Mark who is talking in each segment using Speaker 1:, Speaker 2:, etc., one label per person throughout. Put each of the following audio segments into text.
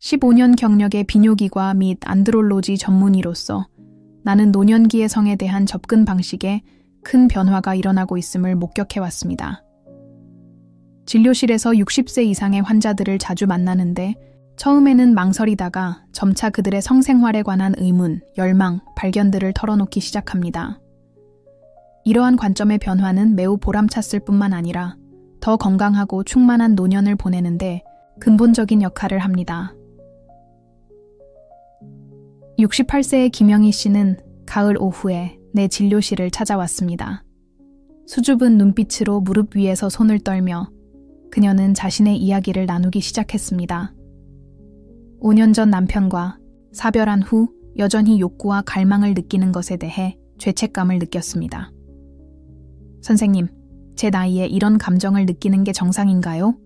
Speaker 1: 15년 경력의 비뇨기과 및 안드롤로지 전문의로서 나는 노년기의 성에 대한 접근 방식에 큰 변화가 일어나고 있음을 목격해왔습니다. 진료실에서 60세 이상의 환자들을 자주 만나는데 처음에는 망설이다가 점차 그들의 성생활에 관한 의문, 열망, 발견들을 털어놓기 시작합니다. 이러한 관점의 변화는 매우 보람찼을 뿐만 아니라 더 건강하고 충만한 노년을 보내는데 근본적인 역할을 합니다. 68세의 김영희 씨는 가을 오후에 내 진료실을 찾아왔습니다. 수줍은 눈빛으로 무릎 위에서 손을 떨며 그녀는 자신의 이야기를 나누기 시작했습니다. 5년 전 남편과 사별한 후 여전히 욕구와 갈망을 느끼는 것에 대해 죄책감을 느꼈습니다. 선생님, 제 나이에 이런 감정을 느끼는 게 정상인가요?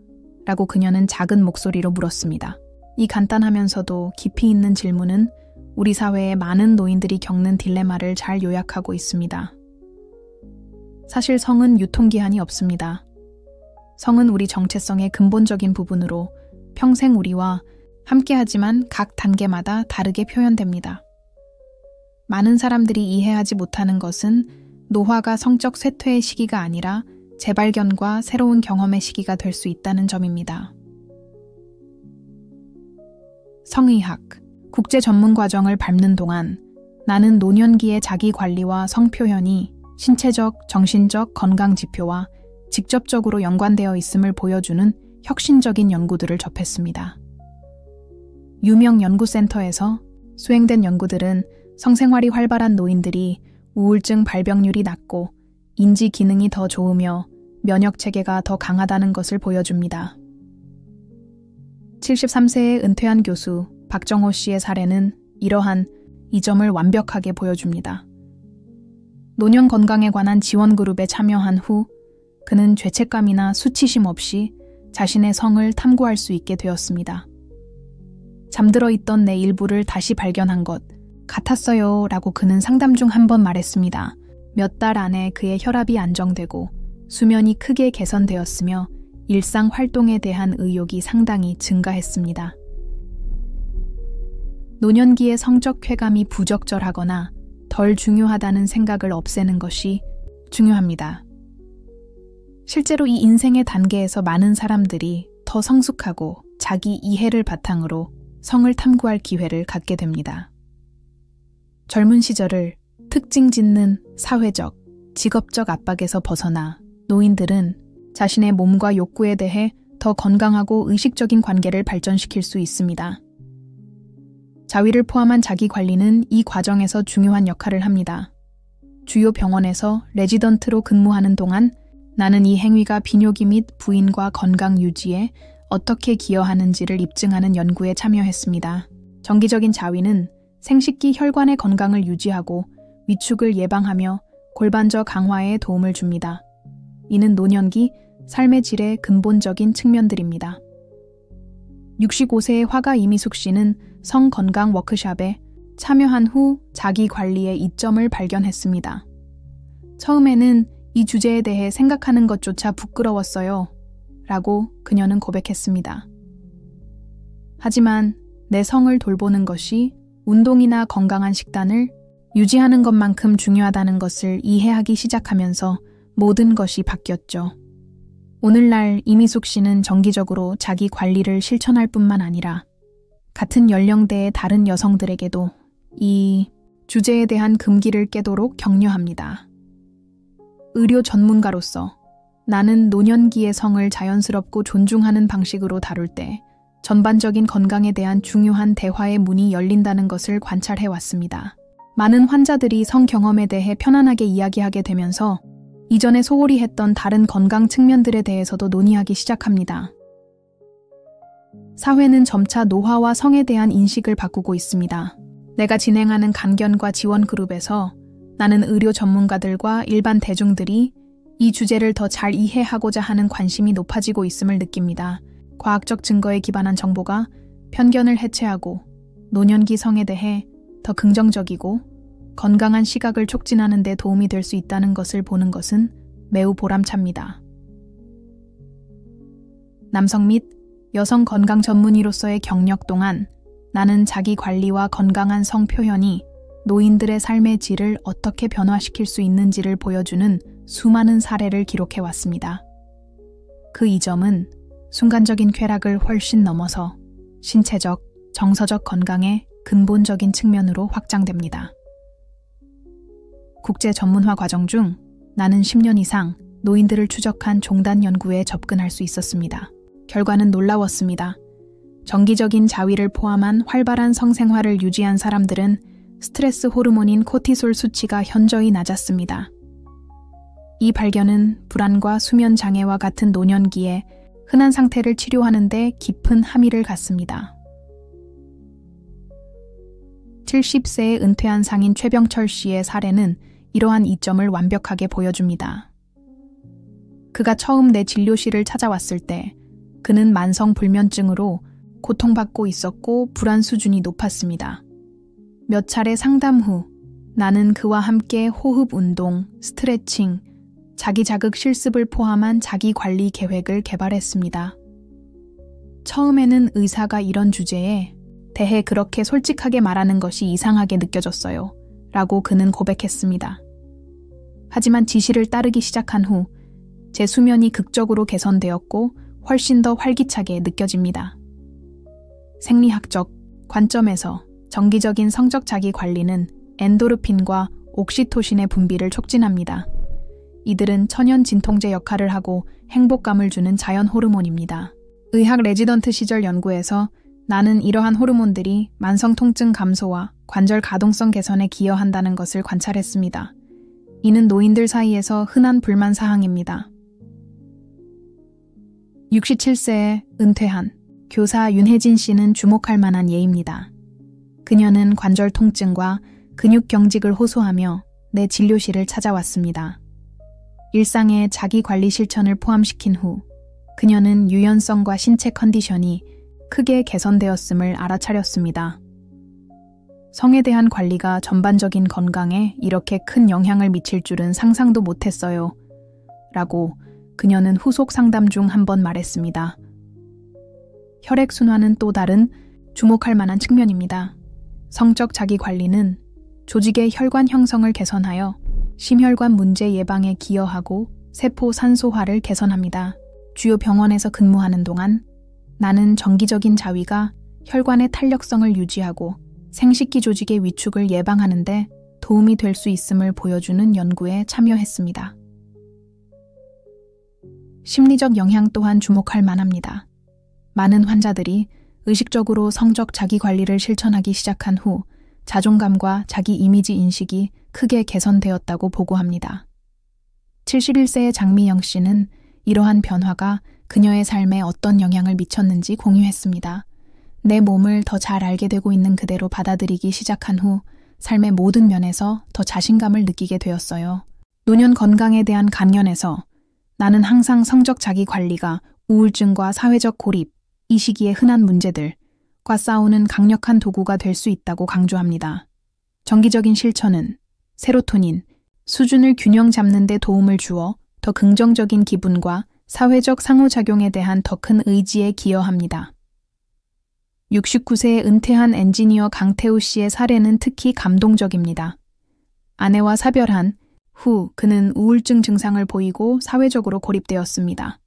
Speaker 1: 라고 그녀는 작은 목소리로 물었습니다. 이 간단하면서도 깊이 있는 질문은 우리 사회의 많은 노인들이 겪는 딜레마를 잘 요약하고 있습니다. 사실 성은 유통기한이 없습니다. 성은 우리 정체성의 근본적인 부분으로 평생 우리와 함께하지만 각 단계마다 다르게 표현됩니다. 많은 사람들이 이해하지 못하는 것은 노화가 성적 쇠퇴의 시기가 아니라 재발견과 새로운 경험의 시기가 될 수 있다는 점입니다. 성의학, 국제 전문 과정을 밟는 동안 나는 노년기의 자기 관리와 성표현이 신체적, 정신적 건강 지표와 직접적으로 연관되어 있음을 보여주는 혁신적인 연구들을 접했습니다. 유명 연구센터에서 수행된 연구들은 성생활이 활발한 노인들이 우울증 발병률이 낮고 인지 기능이 더 좋으며 면역 체계가 더 강하다는 것을 보여줍니다. 73세의 은퇴한 교수 박정호 씨의 사례는 이러한 이점을 완벽하게 보여줍니다. 노년 건강에 관한 지원 그룹에 참여한 후 그는 죄책감이나 수치심 없이 자신의 성을 탐구할 수 있게 되었습니다. 잠들어 있던 내 일부를 다시 발견한 것 같았어요 라고 그는 상담 중 한 번 말했습니다. 몇 달 안에 그의 혈압이 안정되고 수면이 크게 개선되었으며 일상 활동에 대한 의욕이 상당히 증가했습니다. 노년기의 성적 쾌감이 부적절하거나 덜 중요하다는 생각을 없애는 것이 중요합니다. 실제로 이 인생의 단계에서 많은 사람들이 더 성숙하고 자기 이해를 바탕으로 성을 탐구할 기회를 갖게 됩니다. 젊은 시절을 특징 짓는 사회적, 직업적 압박에서 벗어나 노인들은 자신의 몸과 욕구에 대해 더 건강하고 의식적인 관계를 발전시킬 수 있습니다. 자위를 포함한 자기 관리는 이 과정에서 중요한 역할을 합니다. 주요 병원에서 레지던트로 근무하는 동안 나는 이 행위가 비뇨기 및 부인과 건강 유지에 어떻게 기여하는지를 입증하는 연구에 참여했습니다. 정기적인 자위는 생식기 혈관의 건강을 유지하고 위축을 예방하며 골반저 강화에 도움을 줍니다. 이는 노년기 삶의 질의 근본적인 측면들입니다. 65세의 화가 이미숙 씨는 성건강 워크숍에 참여한 후 자기 관리의 이점을 발견했습니다. 처음에는 이 주제에 대해 생각하는 것조차 부끄러웠어요. 라고 그녀는 고백했습니다. 하지만 내 성을 돌보는 것이 운동이나 건강한 식단을 유지하는 것만큼 중요하다는 것을 이해하기 시작하면서 모든 것이 바뀌었죠. 오늘날 이미숙 씨는 정기적으로 자기 관리를 실천할 뿐만 아니라 같은 연령대의 다른 여성들에게도 이 주제에 대한 금기를 깨도록 격려합니다. 의료 전문가로서 나는 노년기의 성을 자연스럽고 존중하는 방식으로 다룰 때 전반적인 건강에 대한 중요한 대화의 문이 열린다는 것을 관찰해왔습니다. 많은 환자들이 성 경험에 대해 편안하게 이야기하게 되면서 이전에 소홀히 했던 다른 건강 측면들에 대해서도 논의하기 시작합니다. 사회는 점차 노화와 성에 대한 인식을 바꾸고 있습니다. 내가 진행하는 간견과 지원 그룹에서 나는 의료 전문가들과 일반 대중들이 이 주제를 더 잘 이해하고자 하는 관심이 높아지고 있음을 느낍니다. 과학적 증거에 기반한 정보가 편견을 해체하고 노년기 성에 대해 더 긍정적이고 건강한 시각을 촉진하는 데 도움이 될 수 있다는 것을 보는 것은 매우 보람찹니다. 남성 및 여성 건강 전문의로서의 경력 동안 나는 자기 관리와 건강한 성 표현이 노인들의 삶의 질을 어떻게 변화시킬 수 있는지를 보여주는 수많은 사례를 기록해왔습니다. 그 이점은 순간적인 쾌락을 훨씬 넘어서 신체적, 정서적 건강의 근본적인 측면으로 확장됩니다. 국제 전문화 과정 중 나는 10년 이상 노인들을 추적한 종단 연구에 접근할 수 있었습니다. 결과는 놀라웠습니다. 정기적인 자위를 포함한 활발한 성생활을 유지한 사람들은 스트레스 호르몬인 코티솔 수치가 현저히 낮았습니다. 이 발견은 불안과 수면 장애와 같은 노년기에 흔한 상태를 치료하는 데 깊은 함의를 갖습니다. 70세에 은퇴한 상인 최병철 씨의 사례는 이러한 이점을 완벽하게 보여줍니다. 그가 처음 내 진료실을 찾아왔을 때 그는 만성 불면증으로 고통받고 있었고 불안 수준이 높았습니다. 몇 차례 상담 후 나는 그와 함께 호흡 운동, 스트레칭, 자기 자극 실습을 포함한 자기 관리 계획을 개발했습니다. 처음에는 의사가 이런 주제에 대해 그렇게 솔직하게 말하는 것이 이상하게 느껴졌어요. 라고 그는 고백했습니다. 하지만 지시를 따르기 시작한 후 제 수면이 극적으로 개선되었고 훨씬 더 활기차게 느껴집니다. 생리학적 관점에서 정기적인 성적 자기 관리는 엔도르핀과 옥시토신의 분비를 촉진합니다. 이들은 천연 진통제 역할을 하고 행복감을 주는 자연 호르몬입니다. 의학 레지던트 시절 연구에서 나는 이러한 호르몬들이 만성 통증 감소와 관절 가동성 개선에 기여한다는 것을 관찰했습니다. 이는 노인들 사이에서 흔한 불만 사항입니다. 67세에 은퇴한 교사 윤혜진 씨는 주목할 만한 예입니다. 그녀는 관절 통증과 근육 경직을 호소하며 내 진료실을 찾아왔습니다. 일상의 자기 관리 실천을 포함시킨 후 그녀는 유연성과 신체 컨디션이 크게 개선되었음을 알아차렸습니다. 성에 대한 관리가 전반적인 건강에 이렇게 큰 영향을 미칠 줄은 상상도 못했어요. 라고 그녀는 후속 상담 중 한 번 말했습니다. 혈액순환은 또 다른 주목할 만한 측면입니다. 성적 자기 관리는 조직의 혈관 형성을 개선하여 심혈관 문제 예방에 기여하고 세포 산소화를 개선합니다. 주요 병원에서 근무하는 동안 나는 정기적인 자위가 혈관의 탄력성을 유지하고 생식기 조직의 위축을 예방하는 데 도움이 될 수 있음을 보여주는 연구에 참여했습니다. 심리적 영향 또한 주목할 만합니다. 많은 환자들이 의식적으로 성적 자기 관리를 실천하기 시작한 후 자존감과 자기 이미지 인식이 크게 개선되었다고 보고합니다. 71세의 장미영 씨는 이러한 변화가 그녀의 삶에 어떤 영향을 미쳤는지 공유했습니다. 내 몸을 더 잘 알게 되고 있는 그대로 받아들이기 시작한 후 삶의 모든 면에서 더 자신감을 느끼게 되었어요. 노년 건강에 대한 강연에서 나는 항상 성적 자기 관리가 우울증과 사회적 고립, 이 시기의 흔한 문제들과 싸우는 강력한 도구가 될 수 있다고 강조합니다. 정기적인 실천은 세로토닌, 수준을 균형 잡는 데 도움을 주어 더 긍정적인 기분과 사회적 상호작용에 대한 더 큰 의지에 기여합니다. 69세에 은퇴한 엔지니어 강태우 씨의 사례는 특히 감동적입니다. 아내와 사별한 후 그는 우울증 증상을 보이고 사회적으로 고립되었습니다.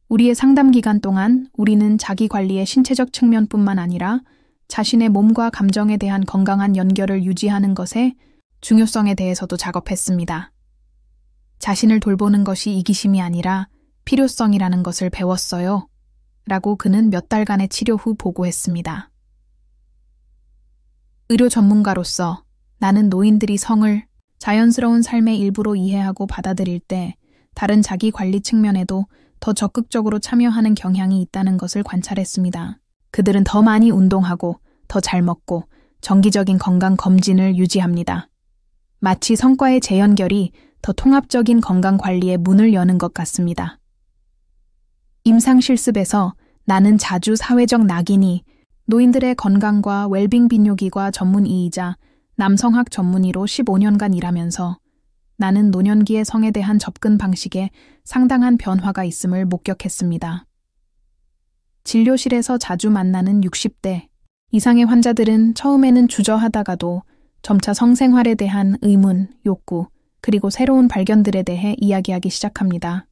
Speaker 1: 우리의 상담 기간 동안 우리는 자기 관리의 신체적 측면뿐만 아니라 자신의 몸과 감정에 대한 건강한 연결을 유지하는 것의 중요성에 대해서도 작업했습니다. 자신을 돌보는 것이 이기심이 아니라 필요성이라는 것을 배웠어요. 라고 그는 몇 달간의 치료 후 보고했습니다. 의료 전문가로서 나는 노인들이 성을 자연스러운 삶의 일부로 이해하고 받아들일 때 다른 자기 관리 측면에도 더 적극적으로 참여하는 경향이 있다는 것을 관찰했습니다. 그들은 더 많이 운동하고 더 잘 먹고 정기적인 건강 검진을 유지합니다. 마치 성과의 재연결이 더 통합적인 건강 관리의 문을 여는 것 같습니다. 임상 실습에서 나는 자주 사회적 낙인이 노인들의 건강과 웰빙 비뇨기과 전문의이자 남성학 전문의로 15년간 일하면서 나는 노년기의 성에 대한 접근 방식에 상당한 변화가 있음을 목격했습니다. 진료실에서 자주 만나는 60대 이상의 환자들은 처음에는 주저하다가도 점차 성생활에 대한 의문, 욕구, 그리고 새로운 발견들에 대해 이야기하기 시작합니다.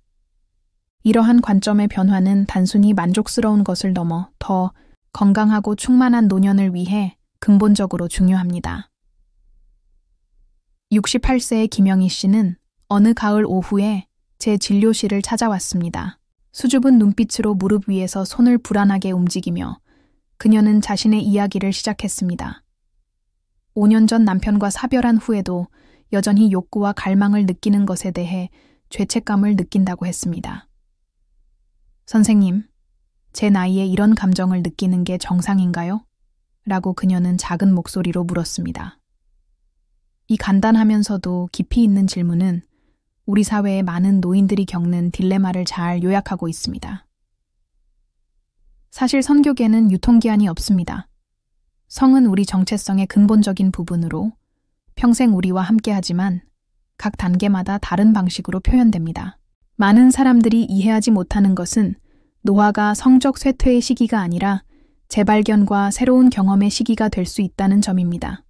Speaker 1: 이러한 관점의 변화는 단순히 만족스러운 것을 넘어 더 건강하고 충만한 노년을 위해 근본적으로 중요합니다. 68세의 김영희 씨는 어느 가을 오후에 제 진료실을 찾아왔습니다. 수줍은 눈빛으로 무릎 위에서 손을 불안하게 움직이며 그녀는 자신의 이야기를 시작했습니다. 5년 전 남편과 사별한 후에도 여전히 욕구와 갈망을 느끼는 것에 대해 죄책감을 느낀다고 했습니다. 선생님, 제 나이에 이런 감정을 느끼는 게 정상인가요? 라고 그녀는 작은 목소리로 물었습니다. 이 간단하면서도 깊이 있는 질문은 우리 사회의 많은 노인들이 겪는 딜레마를 잘 요약하고 있습니다. 사실 선교계는 유통기한이 없습니다. 성은 우리 정체성의 근본적인 부분으로 평생 우리와 함께하지만 각 단계마다 다른 방식으로 표현됩니다. 많은 사람들이 이해하지 못하는 것은 노화가 성적 쇠퇴의 시기가 아니라 재발견과 새로운 경험의 시기가 될 수 있다는 점입니다.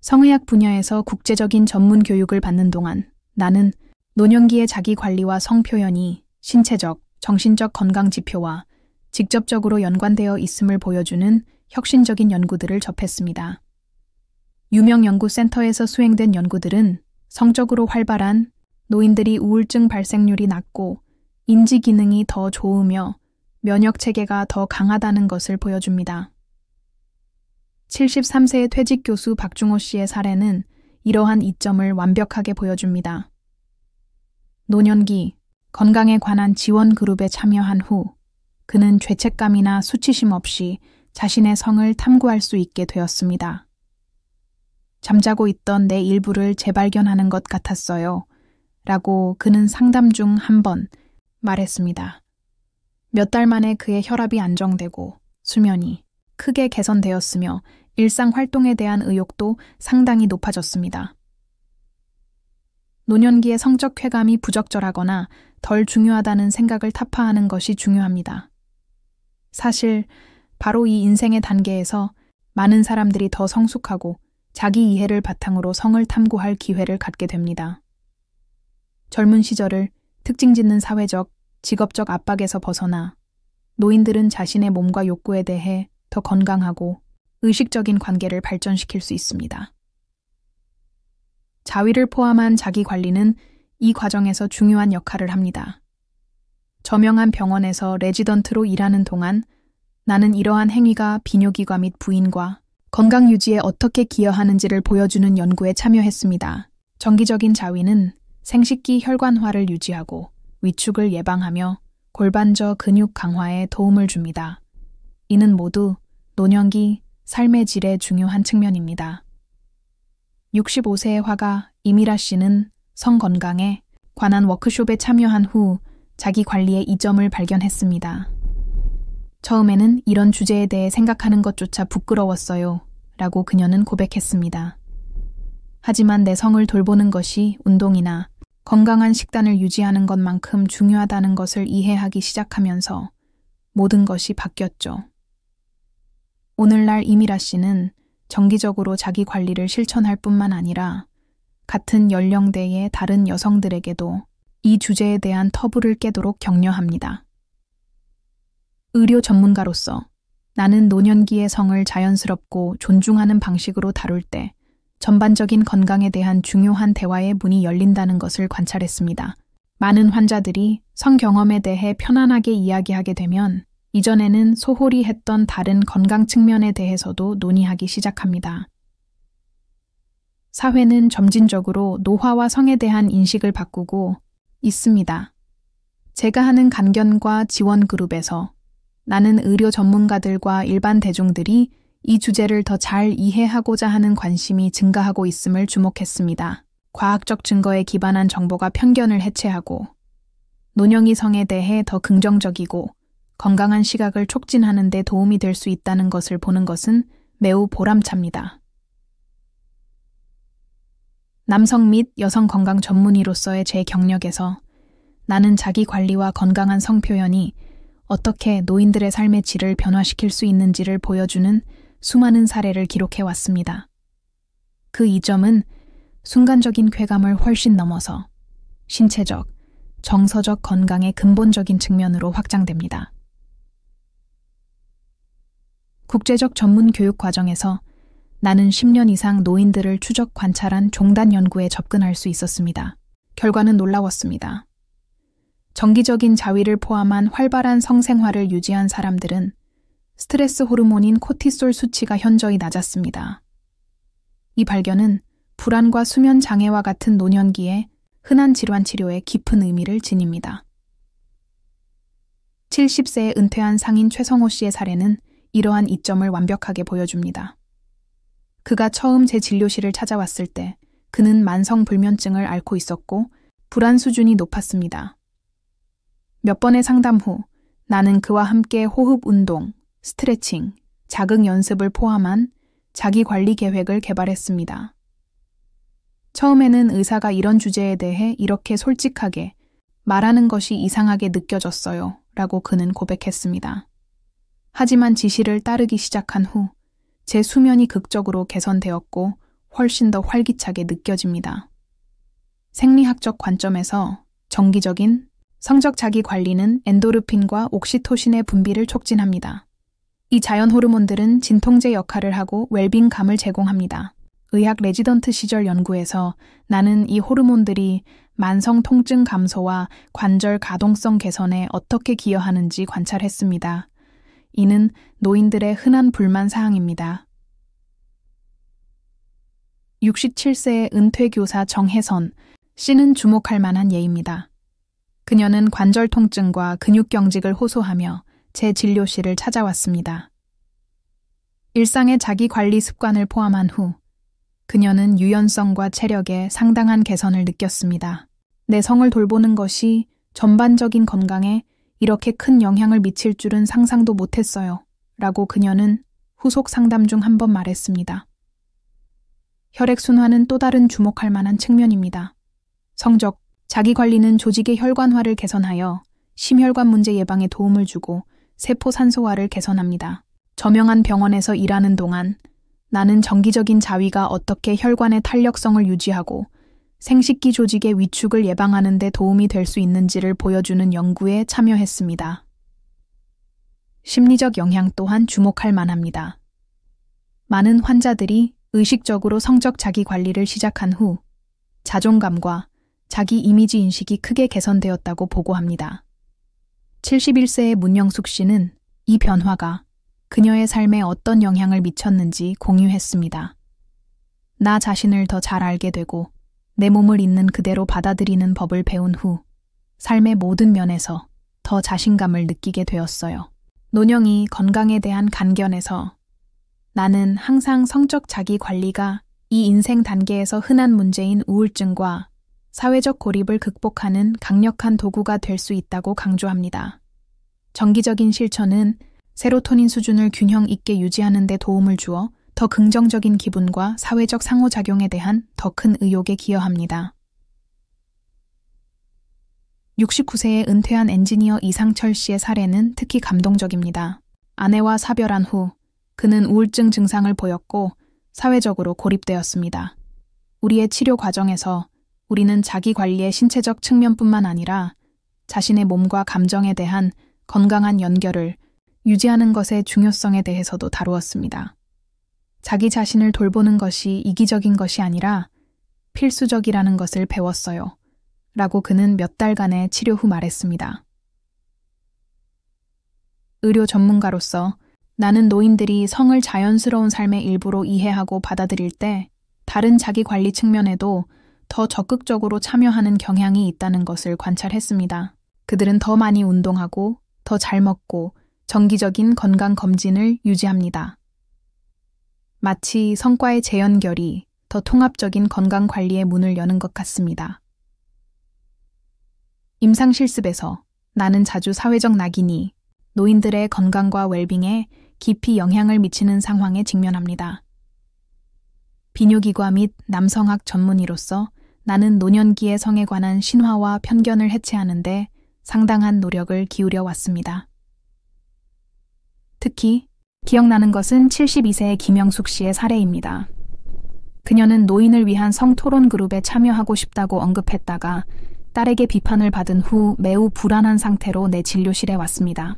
Speaker 1: 성의학 분야에서 국제적인 전문 교육을 받는 동안 나는 노년기의 자기 관리와 성 표현이 신체적, 정신적 건강 지표와 직접적으로 연관되어 있음을 보여주는 혁신적인 연구들을 접했습니다. 유명 연구센터에서 수행된 연구들은 성적으로 활발한 노인들이 우울증 발생률이 낮고 인지 기능이 더 좋으며 면역 체계가 더 강하다는 것을 보여줍니다. 73세의 퇴직 교수 박중호 씨의 사례는 이러한 이점을 완벽하게 보여줍니다. 노년기, 건강에 관한 지원 그룹에 참여한 후 그는 죄책감이나 수치심 없이 자신의 성을 탐구할 수 있게 되었습니다. 잠자고 있던 내 일부를 재발견하는 것 같았어요. 라고 그는 상담 중 한 번 말했습니다. 몇 달 만에 그의 혈압이 안정되고 수면이 크게 개선되었으며 일상 활동에 대한 의욕도 상당히 높아졌습니다. 노년기의 성적 쾌감이 부적절하거나 덜 중요하다는 생각을 타파하는 것이 중요합니다. 사실 바로 이 인생의 단계에서 많은 사람들이 더 성숙하고 자기 이해를 바탕으로 성을 탐구할 기회를 갖게 됩니다. 젊은 시절을 특징 짓는 사회적, 직업적 압박에서 벗어나 노인들은 자신의 몸과 욕구에 대해 더 건강하고 의식적인 관계를 발전시킬 수 있습니다. 자위를 포함한 자기 관리는 이 과정에서 중요한 역할을 합니다. 저명한 병원에서 레지던트로 일하는 동안 나는 이러한 행위가 비뇨기과 및 부인과 건강 유지에 어떻게 기여하는지를 보여주는 연구에 참여했습니다. 정기적인 자위는 생식기 혈관화를 유지하고 위축을 예방하며 골반저 근육 강화에 도움을 줍니다. 이는 모두 노년기 삶의 질의 중요한 측면입니다. 65세의 화가 이미라 씨는 성 건강에 관한 워크숍에 참여한 후 자기 관리의 이점을 발견했습니다. 처음에는 이런 주제에 대해 생각하는 것조차 부끄러웠어요. 라고 그녀는 고백했습니다. 하지만 내 성을 돌보는 것이 운동이나 건강한 식단을 유지하는 것만큼 중요하다는 것을 이해하기 시작하면서 모든 것이 바뀌었죠. 오늘날 이미라 씨는 정기적으로 자기 관리를 실천할 뿐만 아니라 같은 연령대의 다른 여성들에게도 이 주제에 대한 터부를 깨도록 격려합니다. 의료 전문가로서 나는 노년기의 성을 자연스럽고 존중하는 방식으로 다룰 때 전반적인 건강에 대한 중요한 대화의 문이 열린다는 것을 관찰했습니다. 많은 환자들이 성 경험에 대해 편안하게 이야기하게 되면 이전에는 소홀히 했던 다른 건강 측면에 대해서도 논의하기 시작합니다. 사회는 점진적으로 노화와 성에 대한 인식을 바꾸고 있습니다. 제가 하는 간견과 지원 그룹에서 나는 의료 전문가들과 일반 대중들이 이 주제를 더 잘 이해하고자 하는 관심이 증가하고 있음을 주목했습니다. 과학적 증거에 기반한 정보가 편견을 해체하고 노년기 성에 대해 더 긍정적이고 건강한 시각을 촉진하는 데 도움이 될 수 있다는 것을 보는 것은 매우 보람찹니다. 남성 및 여성 건강 전문의로서의 제 경력에서 나는 자기 관리와 건강한 성 표현이 어떻게 노인들의 삶의 질을 변화시킬 수 있는지를 보여주는 수많은 사례를 기록해 왔습니다. 그 이점은 순간적인 쾌감을 훨씬 넘어서 신체적, 정서적 건강의 근본적인 측면으로 확장됩니다. 국제적 전문 교육 과정에서 나는 10년 이상 노인들을 추적 관찰한 종단 연구에 접근할 수 있었습니다. 결과는 놀라웠습니다. 정기적인 자위를 포함한 활발한 성생활을 유지한 사람들은 스트레스 호르몬인 코티솔 수치가 현저히 낮았습니다. 이 발견은 불안과 수면 장애와 같은 노년기에 흔한 질환 치료에 깊은 의미를 지닙니다. 70세에 은퇴한 상인 최성호 씨의 사례는 이러한 이점을 완벽하게 보여줍니다. 그가 처음 제 진료실을 찾아왔을 때 그는 만성불면증을 앓고 있었고 불안 수준이 높았습니다. 몇 번의 상담 후 나는 그와 함께 호흡 운동, 스트레칭, 자극 연습을 포함한 자기관리 계획을 개발했습니다. 처음에는 의사가 이런 주제에 대해 이렇게 솔직하게 말하는 것이 이상하게 느껴졌어요 라고 그는 고백했습니다. 하지만 지시를 따르기 시작한 후 제 수면이 극적으로 개선되었고 훨씬 더 활기차게 느껴집니다. 생리학적 관점에서 정기적인 성적 자기 관리는 엔도르핀과 옥시토신의 분비를 촉진합니다. 이 자연 호르몬들은 진통제 역할을 하고 웰빙감을 제공합니다. 의학 레지던트 시절 연구에서 나는 이 호르몬들이 만성 통증 감소와 관절 가동성 개선에 어떻게 기여하는지 관찰했습니다. 이는 노인들의 흔한 불만 사항입니다. 67세의 은퇴교사 정혜선 씨는 주목할 만한 예입니다. 그녀는 관절 통증과 근육 경직을 호소하며 제 진료실을 찾아왔습니다. 일상의 자기 관리 습관을 포함한 후 그녀는 유연성과 체력에 상당한 개선을 느꼈습니다. 내 성을 돌보는 것이 전반적인 건강에 이렇게 큰 영향을 미칠 줄은 상상도 못했어요. 라고 그녀는 후속 상담 중 한 번 말했습니다. 혈액순환은 또 다른 주목할 만한 측면입니다. 성적, 자기관리는 조직의 혈관화를 개선하여 심혈관 문제 예방에 도움을 주고 세포 산소화를 개선합니다. 저명한 병원에서 일하는 동안 나는 정기적인 자위가 어떻게 혈관의 탄력성을 유지하고 생식기 조직의 위축을 예방하는 데 도움이 될 수 있는지를 보여주는 연구에 참여했습니다. 심리적 영향 또한 주목할 만합니다. 많은 환자들이 의식적으로 성적 자기 관리를 시작한 후 자존감과 자기 이미지 인식이 크게 개선되었다고 보고합니다. 71세의 문영숙 씨는 이 변화가 그녀의 삶에 어떤 영향을 미쳤는지 공유했습니다. 나 자신을 더 잘 알게 되고 내 몸을 있는 그대로 받아들이는 법을 배운 후 삶의 모든 면에서 더 자신감을 느끼게 되었어요. 노령이 건강에 대한 간견에서 나는 항상 성적 자기 관리가 이 인생 단계에서 흔한 문제인 우울증과 사회적 고립을 극복하는 강력한 도구가 될 수 있다고 강조합니다. 정기적인 실천은 세로토닌 수준을 균형 있게 유지하는 데 도움을 주어 더 긍정적인 기분과 사회적 상호작용에 대한 더 큰 의욕에 기여합니다. 69세에 은퇴한 엔지니어 이상철 씨의 사례는 특히 감동적입니다. 아내와 사별한 후 그는 우울증 증상을 보였고 사회적으로 고립되었습니다. 우리의 치료 과정에서 우리는 자기 관리의 신체적 측면뿐만 아니라 자신의 몸과 감정에 대한 건강한 연결을 유지하는 것의 중요성에 대해서도 다루었습니다. 자기 자신을 돌보는 것이 이기적인 것이 아니라 필수적이라는 것을 배웠어요. 라고 그는 몇 달간의 치료 후 말했습니다. 의료 전문가로서 나는 노인들이 성을 자연스러운 삶의 일부로 이해하고 받아들일 때 다른 자기 관리 측면에도 더 적극적으로 참여하는 경향이 있다는 것을 관찰했습니다. 그들은 더 많이 운동하고 더 잘 먹고 정기적인 건강 검진을 유지합니다. 마치 성과의 재연결이 더 통합적인 건강 관리의 문을 여는 것 같습니다. 임상실습에서 나는 자주 사회적 낙인이 노인들의 건강과 웰빙에 깊이 영향을 미치는 상황에 직면합니다. 비뇨기과 및 남성학 전문의로서 나는 노년기의 성에 관한 신화와 편견을 해체하는 데 상당한 노력을 기울여 왔습니다. 특히 기억나는 것은 72세의 김영숙 씨의 사례입니다. 그녀는 노인을 위한 성토론 그룹에 참여하고 싶다고 언급했다가 딸에게 비판을 받은 후 매우 불안한 상태로 내 진료실에 왔습니다.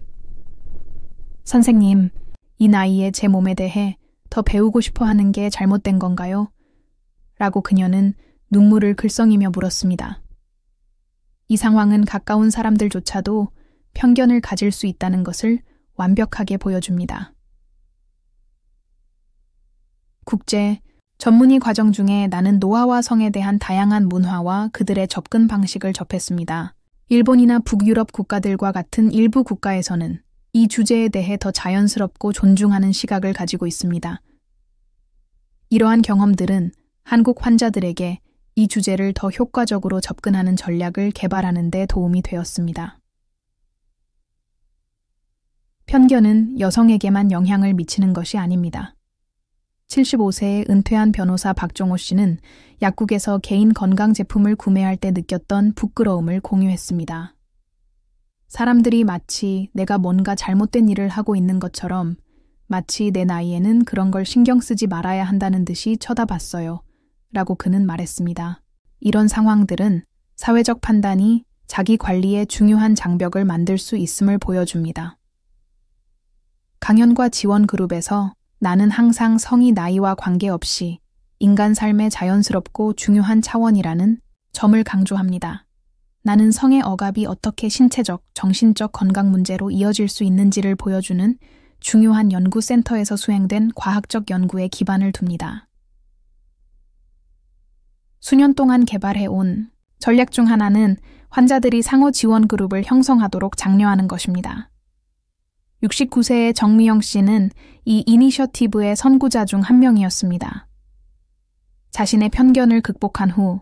Speaker 1: 선생님, 이 나이에 제 몸에 대해 더 배우고 싶어 하는 게 잘못된 건가요? 라고 그녀는 눈물을 글썽이며 물었습니다. 이 상황은 가까운 사람들조차도 편견을 가질 수 있다는 것을 완벽하게 보여줍니다. 국제 전문의 과정 중에 나는 노아와 성에 대한 다양한 문화와 그들의 접근 방식을 접했습니다. 일본이나 북유럽 국가들과 같은 일부 국가에서는 이 주제에 대해 더 자연스럽고 존중하는 시각을 가지고 있습니다. 이러한 경험들은 한국 환자들에게 이 주제를 더 효과적으로 접근하는 전략을 개발하는 데 도움이 되었습니다. 편견은 여성에게만 영향을 미치는 것이 아닙니다. 75세의 은퇴한 변호사 박종호 씨는 약국에서 개인 건강 제품을 구매할 때 느꼈던 부끄러움을 공유했습니다. 사람들이 마치 내가 뭔가 잘못된 일을 하고 있는 것처럼 마치 내 나이에는 그런 걸 신경 쓰지 말아야 한다는 듯이 쳐다봤어요. 라고 그는 말했습니다. 이런 상황들은 사회적 판단이 자기 관리에 중요한 장벽을 만들 수 있음을 보여줍니다. 강연과 지원 그룹에서 나는 항상 성이 나이와 관계없이 인간 삶의 자연스럽고 중요한 차원이라는 점을 강조합니다. 나는 성의 억압이 어떻게 신체적, 정신적 건강 문제로 이어질 수 있는지를 보여주는 중요한 연구센터에서 수행된 과학적 연구에 기반을 둡니다. 수년 동안 개발해온 전략 중 하나는 환자들이 상호 지원 그룹을 형성하도록 장려하는 것입니다. 69세의 정미영 씨는 이 이니셔티브의 선구자 중 한 명이었습니다. 자신의 편견을 극복한 후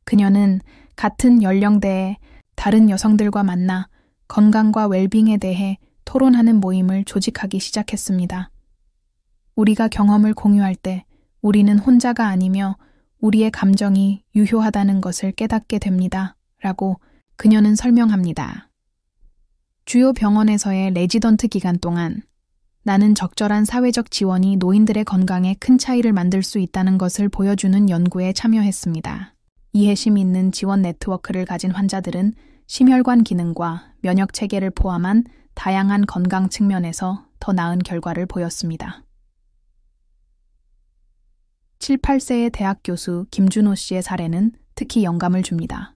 Speaker 1: 그녀는 같은 연령대의 다른 여성들과 만나 건강과 웰빙에 대해 토론하는 모임을 조직하기 시작했습니다. 우리가 경험을 공유할 때 우리는 혼자가 아니며 우리의 감정이 유효하다는 것을 깨닫게 됩니다. 라고 그녀는 설명합니다. 주요 병원에서의 레지던트 기간 동안 나는 적절한 사회적 지원이 노인들의 건강에 큰 차이를 만들 수 있다는 것을 보여주는 연구에 참여했습니다. 이해심 있는 지원 네트워크를 가진 환자들은 심혈관 기능과 면역 체계를 포함한 다양한 건강 측면에서 더 나은 결과를 보였습니다. 7, 8세의 대학 교수 김준호 씨의 사례는 특히 영감을 줍니다.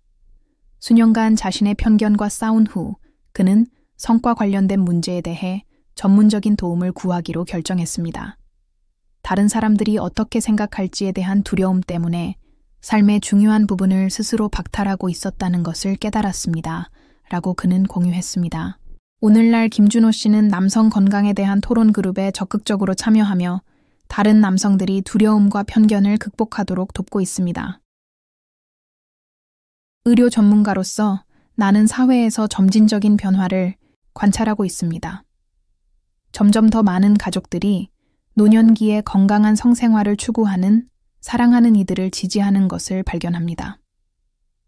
Speaker 1: 수년간 자신의 편견과 싸운 후 그는 성과 관련된 문제에 대해 전문적인 도움을 구하기로 결정했습니다. 다른 사람들이 어떻게 생각할지에 대한 두려움 때문에 삶의 중요한 부분을 스스로 박탈하고 있었다는 것을 깨달았습니다. 라고 그는 공유했습니다. 오늘날 김준호 씨는 남성 건강에 대한 토론 그룹에 적극적으로 참여하며 다른 남성들이 두려움과 편견을 극복하도록 돕고 있습니다. 의료 전문가로서 나는 사회에서 점진적인 변화를 관찰하고 있습니다. 점점 더 많은 가족들이 노년기에 건강한 성생활을 추구하는 사랑하는 이들을 지지하는 것을 발견합니다.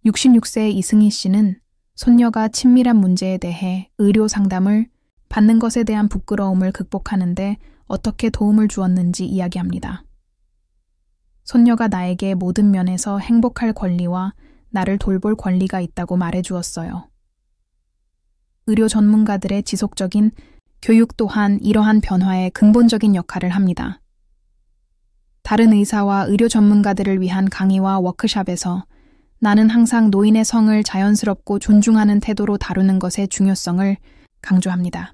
Speaker 1: 66세의 이승희 씨는 손녀가 친밀한 문제에 대해 의료 상담을 받는 것에 대한 부끄러움을 극복하는 데 어떻게 도움을 주었는지 이야기합니다. 손녀가 나에게 모든 면에서 행복할 권리와 나를 돌볼 권리가 있다고 말해주었어요. 의료 전문가들의 지속적인 교육 또한 이러한 변화에 근본적인 역할을 합니다. 다른 의사와 의료 전문가들을 위한 강의와 워크숍에서 나는 항상 노인의 성을 자연스럽고 존중하는 태도로 다루는 것의 중요성을 강조합니다.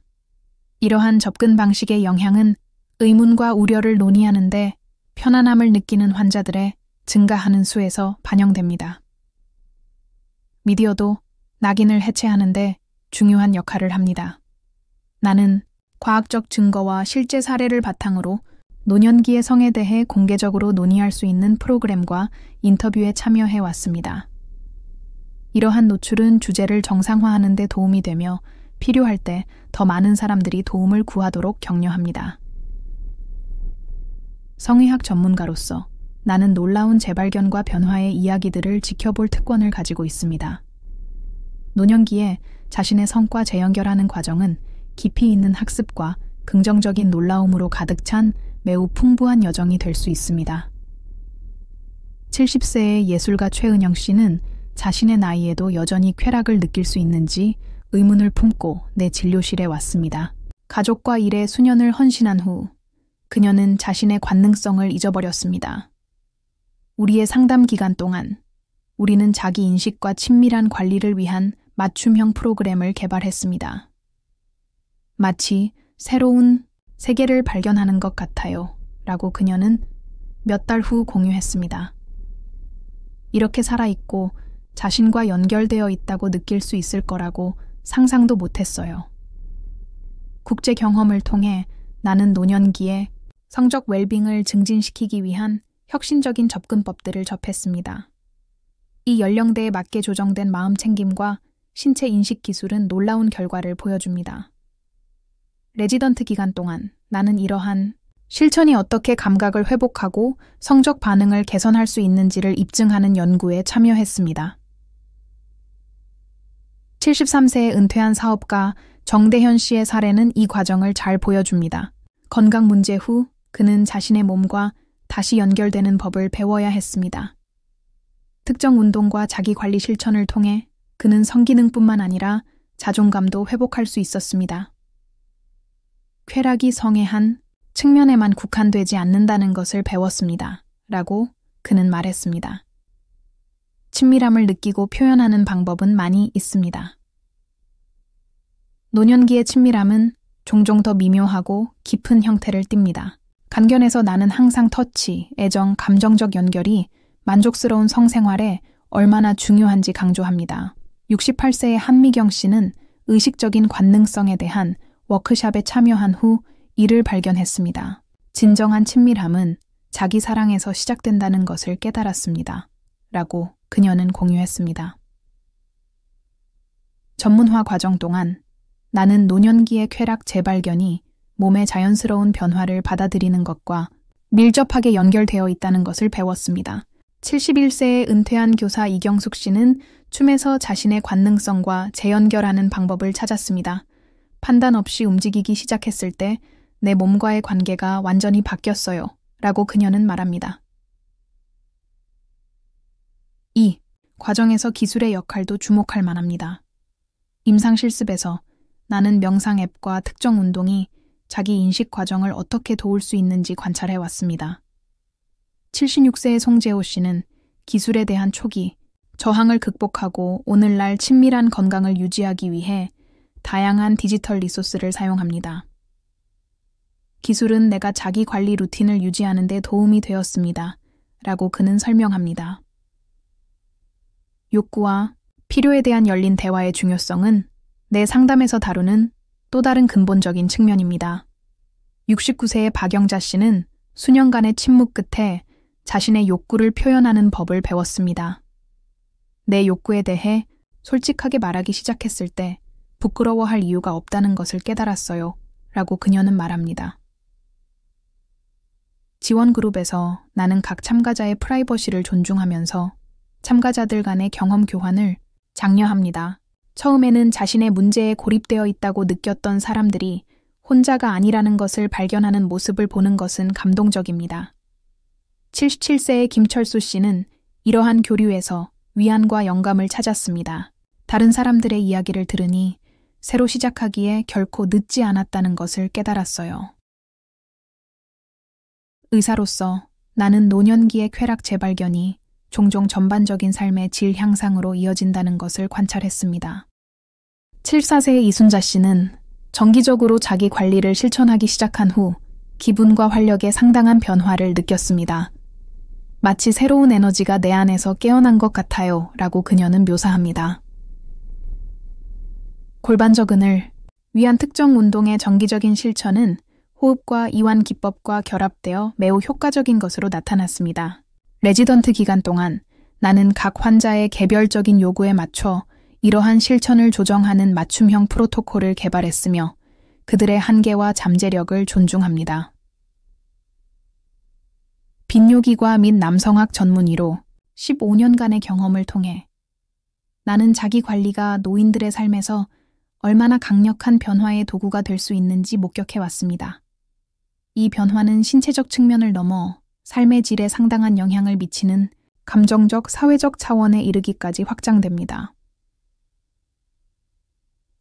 Speaker 1: 이러한 접근 방식의 영향은 의문과 우려를 논의하는데 편안함을 느끼는 환자들의 증가하는 수에서 반영됩니다. 미디어도 낙인을 해체하는 데 중요한 역할을 합니다. 나는 과학적 증거와 실제 사례를 바탕으로 노년기의 성에 대해 공개적으로 논의할 수 있는 프로그램과 인터뷰에 참여해 왔습니다. 이러한 노출은 주제를 정상화하는 데 도움이 되며 필요할 때 더 많은 사람들이 도움을 구하도록 격려합니다. 성의학 전문가로서 나는 놀라운 재발견과 변화의 이야기들을 지켜볼 특권을 가지고 있습니다. 노년기에 자신의 성과 재연결하는 과정은 깊이 있는 학습과 긍정적인 놀라움으로 가득 찬 매우 풍부한 여정이 될 수 있습니다. 70세의 예술가 최은영 씨는 자신의 나이에도 여전히 쾌락을 느낄 수 있는지 의문을 품고 내 진료실에 왔습니다. 가족과 일에 수년을 헌신한 후 그녀는 자신의 관능성을 잊어버렸습니다. 우리의 상담 기간 동안 우리는 자기 인식과 친밀한 관리를 위한 맞춤형 프로그램을 개발했습니다. 마치 새로운 세계를 발견하는 것 같아요. 라고 그녀는 몇 달 후 공유했습니다. 이렇게 살아있고 자신과 연결되어 있다고 느낄 수 있을 거라고 상상도 못했어요. 국제 경험을 통해 나는 노년기에 성적 웰빙을 증진시키기 위한 혁신적인 접근법들을 접했습니다. 이 연령대에 맞게 조정된 마음 챙김과 신체 인식 기술은 놀라운 결과를 보여줍니다. 레지던트 기간 동안 나는 이러한 실천이 어떻게 감각을 회복하고 성적 반응을 개선할 수 있는지를 입증하는 연구에 참여했습니다. 73세에 은퇴한 사업가 정대현 씨의 사례는 이 과정을 잘 보여줍니다. 건강 문제 후 그는 자신의 몸과 다시 연결되는 법을 배워야 했습니다. 특정 운동과 자기관리 실천을 통해 그는 성기능뿐만 아니라 자존감도 회복할 수 있었습니다. 쾌락이 성의 한 측면에만 국한되지 않는다는 것을 배웠습니다. 라고 그는 말했습니다. 친밀함을 느끼고 표현하는 방법은 많이 있습니다. 노년기의 친밀함은 종종 더 미묘하고 깊은 형태를 띱니다. 간견에서 나는 항상 터치, 애정, 감정적 연결이 만족스러운 성생활에 얼마나 중요한지 강조합니다. 68세의 한미경 씨는 의식적인 관능성에 대한 워크숍에 참여한 후 이를 발견했습니다. 진정한 친밀함은 자기 사랑에서 시작된다는 것을 깨달았습니다. 라고 그녀는 공유했습니다. 전문화 과정 동안 나는 노년기의 쾌락 재발견이 몸의 자연스러운 변화를 받아들이는 것과 밀접하게 연결되어 있다는 것을 배웠습니다. 71세에 은퇴한 교사 이경숙 씨는 춤에서 자신의 관능성과 재연결하는 방법을 찾았습니다. 판단 없이 움직이기 시작했을 때 내 몸과의 관계가 완전히 바뀌었어요. 라고 그녀는 말합니다. 2. 과정에서 기술의 역할도 주목할 만합니다. 임상실습에서 나는 명상 앱과 특정 운동이 자기 인식 과정을 어떻게 도울 수 있는지 관찰해왔습니다. 76세의 송재호 씨는 기술에 대한 초기, 저항을 극복하고 오늘날 친밀한 건강을 유지하기 위해 다양한 디지털 리소스를 사용합니다. 기술은 내가 자기 관리 루틴을 유지하는 데 도움이 되었습니다. 라고 그는 설명합니다. 욕구와 필요에 대한 열린 대화의 중요성은 내 상담에서 다루는 또 다른 근본적인 측면입니다. 69세의 박영자 씨는 수년간의 침묵 끝에 자신의 욕구를 표현하는 법을 배웠습니다. 내 욕구에 대해 솔직하게 말하기 시작했을 때 부끄러워할 이유가 없다는 것을 깨달았어요. 라고 그녀는 말합니다. 지원그룹에서 나는 각 참가자의 프라이버시를 존중하면서 참가자들 간의 경험 교환을 장려합니다. 처음에는 자신의 문제에 고립되어 있다고 느꼈던 사람들이 혼자가 아니라는 것을 발견하는 모습을 보는 것은 감동적입니다. 77세의 김철수 씨는 이러한 교류에서 위안과 영감을 찾았습니다. 다른 사람들의 이야기를 들으니 새로 시작하기에 결코 늦지 않았다는 것을 깨달았어요. 의사로서 나는 노년기의 쾌락 재발견이 종종 전반적인 삶의 질 향상으로 이어진다는 것을 관찰했습니다. 74세의 이순자 씨는 정기적으로 자기 관리를 실천하기 시작한 후 기분과 활력에 상당한 변화를 느꼈습니다. 마치 새로운 에너지가 내 안에서 깨어난 것 같아요. 라고 그녀는 묘사합니다. 골반저근을 위한 특정 운동의 정기적인 실천은 호흡과 이완 기법과 결합되어 매우 효과적인 것으로 나타났습니다. 레지던트 기간 동안 나는 각 환자의 개별적인 요구에 맞춰 이러한 실천을 조정하는 맞춤형 프로토콜을 개발했으며 그들의 한계와 잠재력을 존중합니다. 빈뇨기과 및 남성학 전문의로 15년간의 경험을 통해 나는 자기 관리가 노인들의 삶에서 얼마나 강력한 변화의 도구가 될 수 있는지 목격해 왔습니다. 이 변화는 신체적 측면을 넘어 삶의 질에 상당한 영향을 미치는 감정적, 사회적 차원에 이르기까지 확장됩니다.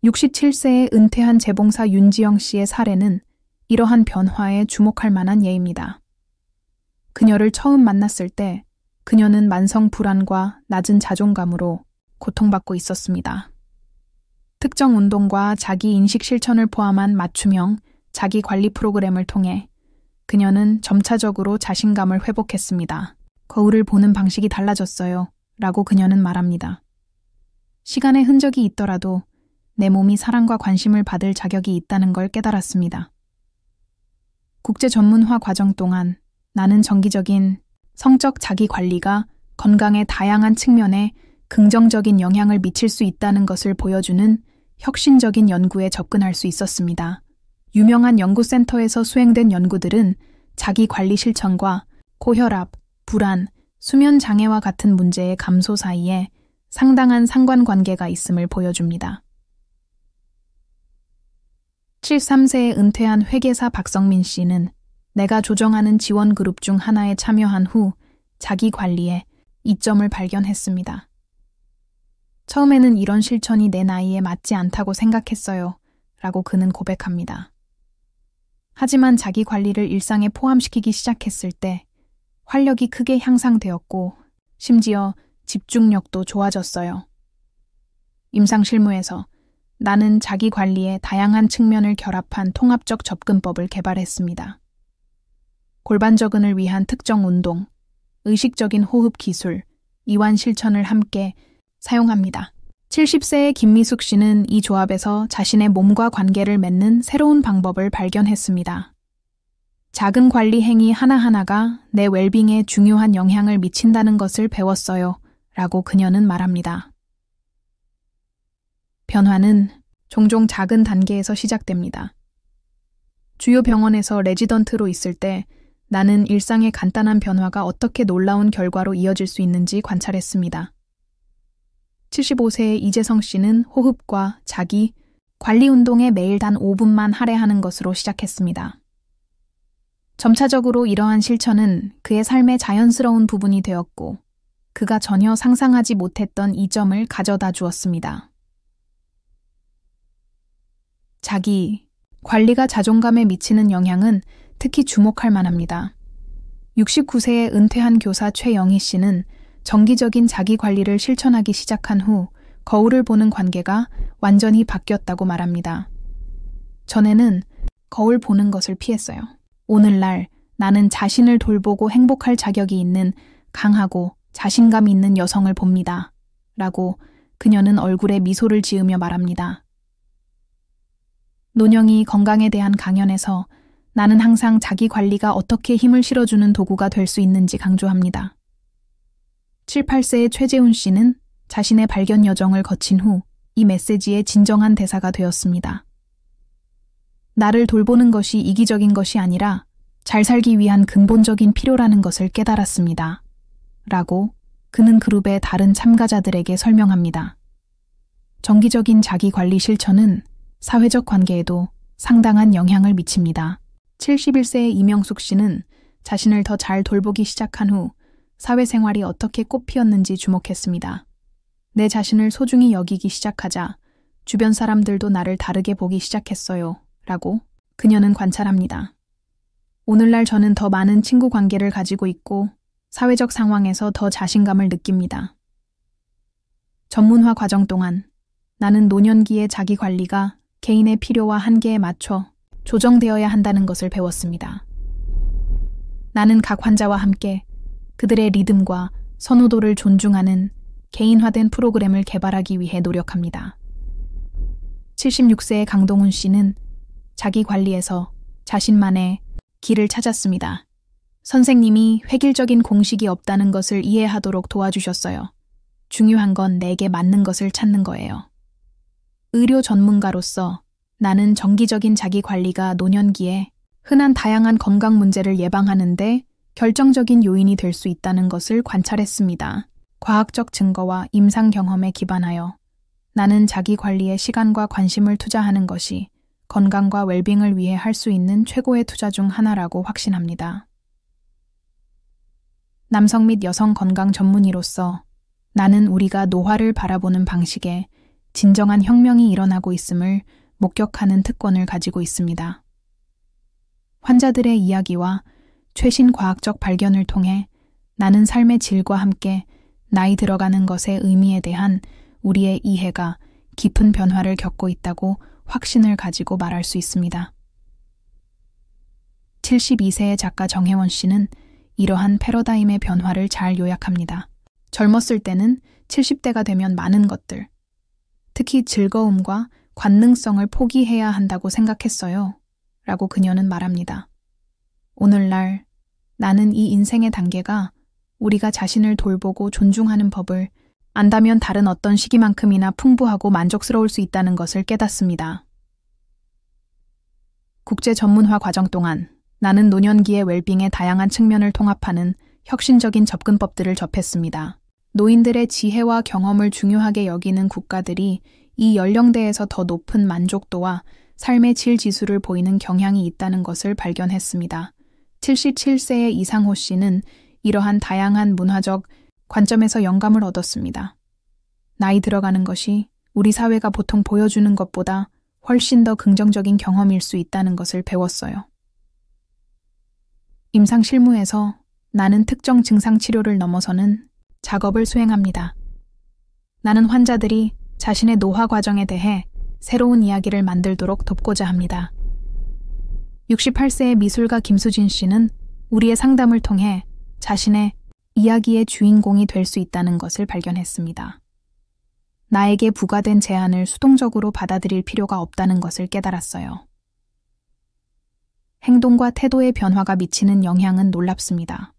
Speaker 1: 67세에 은퇴한 재봉사 윤지영 씨의 사례는 이러한 변화에 주목할 만한 예입니다. 그녀를 처음 만났을 때 그녀는 만성 불안과 낮은 자존감으로 고통받고 있었습니다. 특정 운동과 자기 인식 실천을 포함한 맞춤형 자기 관리 프로그램을 통해 그녀는 점차적으로 자신감을 회복했습니다. 거울을 보는 방식이 달라졌어요. 라고 그녀는 말합니다. 시간의 흔적이 있더라도 내 몸이 사랑과 관심을 받을 자격이 있다는 걸 깨달았습니다. 국제 전문화 과정 동안 나는 정기적인 성적 자기 관리가 건강의 다양한 측면에 긍정적인 영향을 미칠 수 있다는 것을 보여주는 혁신적인 연구에 접근할 수 있었습니다. 유명한 연구센터에서 수행된 연구들은 자기 관리 실천과 고혈압, 불안, 수면 장애와 같은 문제의 감소 사이에 상당한 상관관계가 있음을 보여줍니다. 73세에 은퇴한 회계사 박성민 씨는 내가 조정하는 지원 그룹 중 하나에 참여한 후 자기 관리에 이점을 발견했습니다. 처음에는 이런 실천이 내 나이에 맞지 않다고 생각했어요. 라고 그는 고백합니다. 하지만 자기 관리를 일상에 포함시키기 시작했을 때 활력이 크게 향상되었고 심지어 집중력도 좋아졌어요. 임상실무에서 나는 자기 관리의 다양한 측면을 결합한 통합적 접근법을 개발했습니다. 골반적응을 위한 특정 운동, 의식적인 호흡 기술, 이완 실천을 함께 사용합니다. 70세의 김미숙 씨는 이 조합에서 자신의 몸과 관계를 맺는 새로운 방법을 발견했습니다. 작은 관리 행위 하나하나가 내 웰빙에 중요한 영향을 미친다는 것을 배웠어요. 라고 그녀는 말합니다. 변화는 종종 작은 단계에서 시작됩니다. 주요 병원에서 레지던트로 있을 때 나는 일상의 간단한 변화가 어떻게 놀라운 결과로 이어질 수 있는지 관찰했습니다. 75세의 이재성 씨는 호흡과 자기 관리 운동에 매일 단 5분만 할애하는 것으로 시작했습니다. 점차적으로 이러한 실천은 그의 삶의 자연스러운 부분이 되었고 그가 전혀 상상하지 못했던 이점을 가져다 주었습니다. 자기 관리가 자존감에 미치는 영향은 특히 주목할 만합니다. 69세에 은퇴한 교사 최영희 씨는 정기적인 자기 관리를 실천하기 시작한 후 거울을 보는 관계가 완전히 바뀌었다고 말합니다. 전에는 거울 보는 것을 피했어요. 오늘날 나는 자신을 돌보고 행복할 자격이 있는 강하고 자신감 있는 여성을 봅니다. 라고 그녀는 얼굴에 미소를 지으며 말합니다. 노영이 건강에 대한 강연에서 나는 항상 자기 관리가 어떻게 힘을 실어주는 도구가 될 수 있는지 강조합니다. 78세의 최재훈 씨는 자신의 발견 여정을 거친 후 이 메시지의 진정한 대사가 되었습니다. 나를 돌보는 것이 이기적인 것이 아니라 잘 살기 위한 근본적인 필요라는 것을 깨달았습니다. 라고 그는 그룹의 다른 참가자들에게 설명합니다. 정기적인 자기 관리 실천은 사회적 관계에도 상당한 영향을 미칩니다. 71세의 이명숙 씨는 자신을 더 잘 돌보기 시작한 후 사회생활이 어떻게 꽃피었는지 주목했습니다. 내 자신을 소중히 여기기 시작하자 주변 사람들도 나를 다르게 보기 시작했어요. 라고 그녀는 관찰합니다. 오늘날 저는 더 많은 친구 관계를 가지고 있고 사회적 상황에서 더 자신감을 느낍니다. 전문화 과정 동안 나는 노년기의 자기 관리가 개인의 필요와 한계에 맞춰 조정되어야 한다는 것을 배웠습니다. 나는 각 환자와 함께 그들의 리듬과 선호도를 존중하는 개인화된 프로그램을 개발하기 위해 노력합니다. 76세의 강동훈 씨는 자기 관리에서 자신만의 길을 찾았습니다. 선생님이 획일적인 공식이 없다는 것을 이해하도록 도와주셨어요. 중요한 건 내게 맞는 것을 찾는 거예요. 의료 전문가로서 나는 정기적인 자기 관리가 노년기에 흔한 다양한 건강 문제를 예방하는데 결정적인 요인이 될 수 있다는 것을 관찰했습니다. 과학적 증거와 임상 경험에 기반하여 나는 자기 관리에 시간과 관심을 투자하는 것이 건강과 웰빙을 위해 할 수 있는 최고의 투자 중 하나라고 확신합니다. 남성 및 여성 건강 전문의로서 나는 우리가 노화를 바라보는 방식에 진정한 혁명이 일어나고 있음을 목격하는 특권을 가지고 있습니다. 환자들의 이야기와 최신 과학적 발견을 통해 나는 삶의 질과 함께 나이 들어가는 것의 의미에 대한 우리의 이해가 깊은 변화를 겪고 있다고 확신을 가지고 말할 수 있습니다. 72세의 작가 정혜원 씨는 이러한 패러다임의 변화를 잘 요약합니다. 젊었을 때는 70대가 되면 많은 것들, 특히 즐거움과 관능성을 포기해야 한다고 생각했어요. 라고 그녀는 말합니다. 오늘날 나는 이 인생의 단계가 우리가 자신을 돌보고 존중하는 법을 안다면 다른 어떤 시기만큼이나 풍부하고 만족스러울 수 있다는 것을 깨닫습니다. 국제 전문화 과정 동안 나는 노년기의 웰빙의 다양한 측면을 통합하는 혁신적인 접근법들을 접했습니다. 노인들의 지혜와 경험을 중요하게 여기는 국가들이 이 연령대에서 더 높은 만족도와 삶의 질 지수를 보이는 경향이 있다는 것을 발견했습니다. 77세의 이상호 씨는 이러한 다양한 문화적 관점에서 영감을 얻었습니다. 나이 들어가는 것이 우리 사회가 보통 보여주는 것보다 훨씬 더 긍정적인 경험일 수 있다는 것을 배웠어요. 임상 실무에서 나는 특정 증상 치료를 넘어서는 작업을 수행합니다. 나는 환자들이 자신의 노화 과정에 대해 새로운 이야기를 만들도록 돕고자 합니다. 68세의 미술가 김수진 씨는 우리의 상담을 통해 자신의 이야기의 주인공이 될 수 있다는 것을 발견했습니다. 나에게 부과된 제안을 수동적으로 받아들일 필요가 없다는 것을 깨달았어요. 행동과 태도의 변화가 미치는 영향은 놀랍습니다.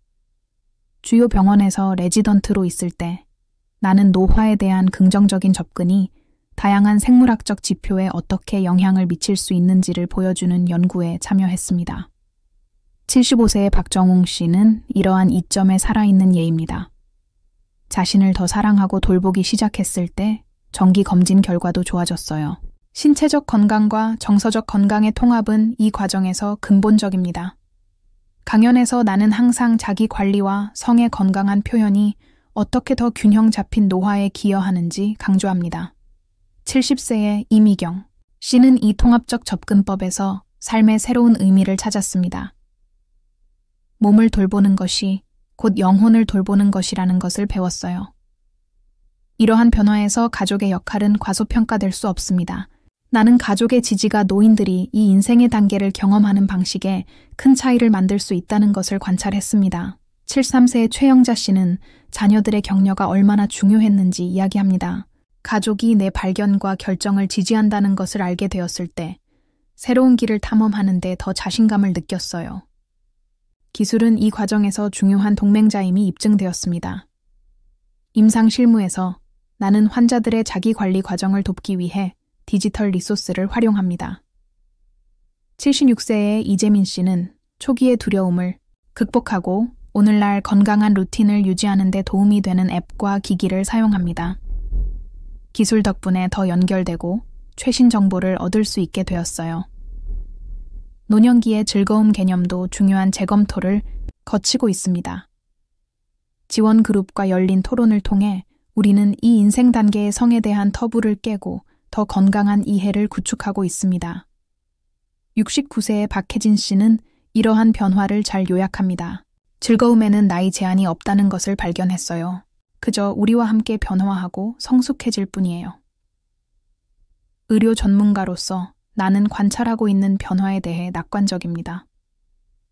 Speaker 1: 주요 병원에서 레지던트로 있을 때 나는 노화에 대한 긍정적인 접근이 다양한 생물학적 지표에 어떻게 영향을 미칠 수 있는지를 보여주는 연구에 참여했습니다. 75세의 박정웅 씨는 이러한 이점에 살아있는 예입니다. 자신을 더 사랑하고 돌보기 시작했을 때 정기 검진 결과도 좋아졌어요. 신체적 건강과 정서적 건강의 통합은 이 과정에서 근본적입니다. 강연에서 나는 항상 자기 관리와 성의 건강한 표현이 어떻게 더 균형 잡힌 노화에 기여하는지 강조합니다. 70세의 이미경 씨는 이 통합적 접근법에서 삶의 새로운 의미를 찾았습니다. 몸을 돌보는 것이 곧 영혼을 돌보는 것이라는 것을 배웠어요. 이러한 변화에서 가족의 역할은 과소평가될 수 없습니다. 나는 가족의 지지가 노인들이 이 인생의 단계를 경험하는 방식에 큰 차이를 만들 수 있다는 것을 관찰했습니다. 73세의 최영자 씨는 자녀들의 격려가 얼마나 중요했는지 이야기합니다. 가족이 내 발견과 결정을 지지한다는 것을 알게 되었을 때 새로운 길을 탐험하는 데 더 자신감을 느꼈어요. 기술은 이 과정에서 중요한 동맹자임이 입증되었습니다. 임상 실무에서 나는 환자들의 자기 관리 과정을 돕기 위해 디지털 리소스를 활용합니다. 76세의 이재민 씨는 초기의 두려움을 극복하고 오늘날 건강한 루틴을 유지하는 데 도움이 되는 앱과 기기를 사용합니다. 기술 덕분에 더 연결되고 최신 정보를 얻을 수 있게 되었어요. 노년기의 즐거움 개념도 중요한 재검토를 거치고 있습니다. 지원 그룹과 열린 토론을 통해 우리는 이 인생 단계의 성에 대한 터부를 깨고 더 건강한 이해를 구축하고 있습니다. 69세의 박혜진 씨는 이러한 변화를 잘 요약합니다. 즐거움에는 나이 제한이 없다는 것을 발견했어요. 그저 우리와 함께 변화하고 성숙해질 뿐이에요. 의료 전문가로서 나는 관찰하고 있는 변화에 대해 낙관적입니다.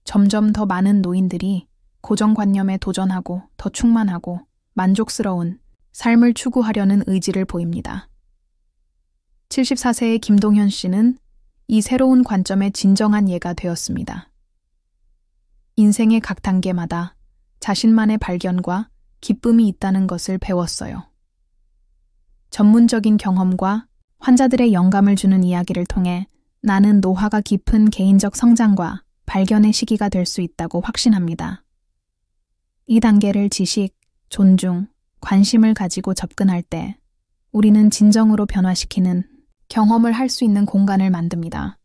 Speaker 1: 점점 더 많은 노인들이 고정관념에 도전하고 더 충만하고 만족스러운 삶을 추구하려는 의지를 보입니다. 74세의 김동현 씨는 이 새로운 관점의 진정한 예가 되었습니다. 인생의 각 단계마다 자신만의 발견과 기쁨이 있다는 것을 배웠어요. 전문적인 경험과 환자들의 영감을 주는 이야기를 통해 나는 노화가 깊은 개인적 성장과 발견의 시기가 될 수 있다고 확신합니다. 이 단계를 지식, 존중, 관심을 가지고 접근할 때 우리는 진정으로 변화시키는 경험을 할 수 있는 공간을 만듭니다.